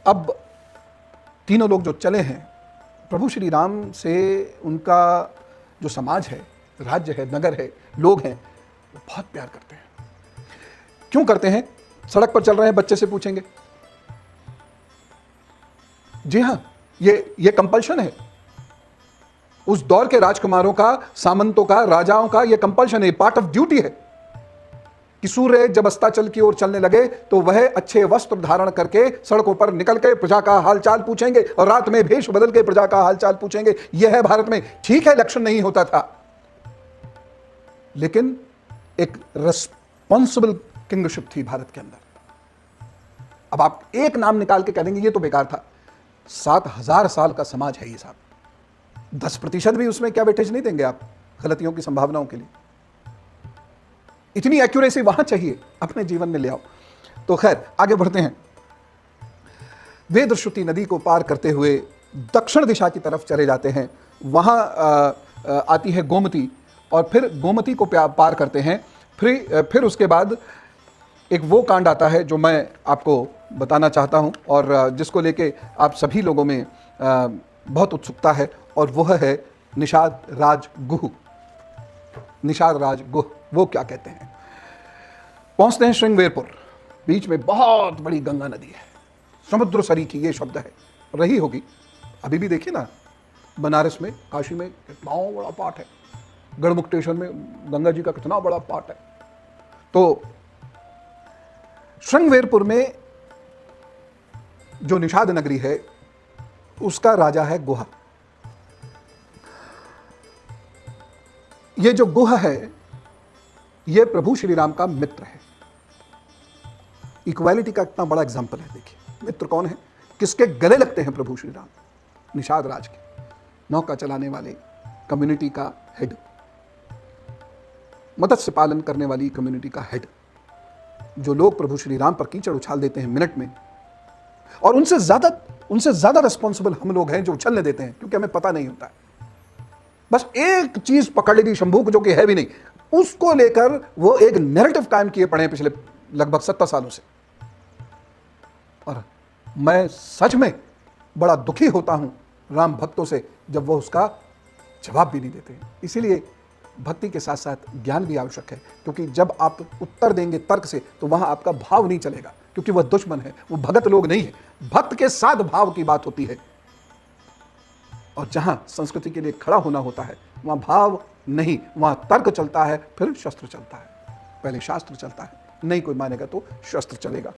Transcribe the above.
अब तीनों लोग जो चले हैं, प्रभु श्री राम से उनका जो समाज है, राज्य है, नगर है, लोग हैं, वो बहुत प्यार करते हैं। क्यों करते हैं? सड़क पर चल रहे हैं, बच्चे से पूछेंगे। जी हां, ये कंपल्शन है। उस दौर के राजकुमारों का, सामंतों का, राजाओं का ये कंपल्शन है, पार्ट ऑफ ड्यूटी है कि सूर्य जब अस्ताचल की ओर चलने लगे तो वह अच्छे वस्त्र धारण करके सड़कों पर निकल के प्रजा का हालचाल पूछेंगे और रात में भेष बदल के प्रजा का हालचाल पूछेंगे। यह है भारत में। ठीक है, इलेक्शन नहीं होता था, लेकिन एक रिस्पॉन्सिबल किंगशिप थी भारत के अंदर। अब आप एक नाम निकाल के कह देंगे ये तो बेकार था। 7,000 साल का समाज है ये साहब। 10% भी उसमें क्या वेटेज नहीं देंगे आप गलतियों की संभावनाओं के लिए? इतनी एक्यूरेसी वहां चाहिए, अपने जीवन में ले आओ। तो खैर, आगे बढ़ते हैं। वेदश्रुति नदी को पार करते हुए दक्षिण दिशा की तरफ चले जाते हैं। वहां आती है गोमती, और फिर गोमती को पार करते हैं। फिर उसके बाद एक वो कांड आता है जो मैं आपको बताना चाहता हूं और जिसको लेके आप सभी लोगों में बहुत उत्सुकता है, और वह है निषाद राज गुह। निषाद राज गुह वो क्या कहते हैं? पहुंचते हैं श्रृंगवेरपुर। बीच में बहुत बड़ी गंगा नदी है, समुद्र सरीखी ये शब्द है, रही होगी अभी भी। देखिए ना, बनारस में, काशी में कितना बड़ा पाठ है, गढ़मुक्तेश्वर में गंगा जी का कितना बड़ा पाठ है। तो श्रृंगवेरपुर में जो निषाद नगरी है उसका राजा है गुहा। ये जो गुहा है ये प्रभु श्री राम का मित्र है। इक्वालिटी का इतना बड़ा एग्जाम्पल है। देखिए, मित्र कौन है, किसके गले लगते हैं प्रभु श्री राम? निषाद राज के, नौका चलाने वाले कम्युनिटी का हेड, मत्स्य पालन करने वाली कम्युनिटी का हेड। जो लोग प्रभु श्री राम पर कीचड़ उछाल देते हैं मिनट में, और उनसे ज्यादा रिस्पॉन्सिबल हम लोग हैं जो उछलने देते हैं, क्योंकि हमें पता नहीं होता है। बस एक चीज पकड़ ली शंभू को, जो कि है भी नहीं, उसको लेकर वो एक नैरेटिव कायम किए पड़े हैं पिछले लगभग 70 सालों से। और मैं सच में बड़ा दुखी होता हूं राम भक्तों से जब वो उसका जवाब भी नहीं देते। इसीलिए भक्ति के साथ साथ ज्ञान भी आवश्यक है, क्योंकि जब आप उत्तर देंगे तर्क से तो वहां आपका भाव नहीं चलेगा, क्योंकि वह दुश्मन है, वो भगत लोग नहीं है। भक्त के साथ भाव की बात होती है, और जहां संस्कृति के लिए खड़ा होना होता है वहां भाव नहीं, वहां तर्क चलता है, फिर शस्त्र चलता है। पहले शास्त्र चलता है, नहीं कोई मानेगा तो शस्त्र चलेगा।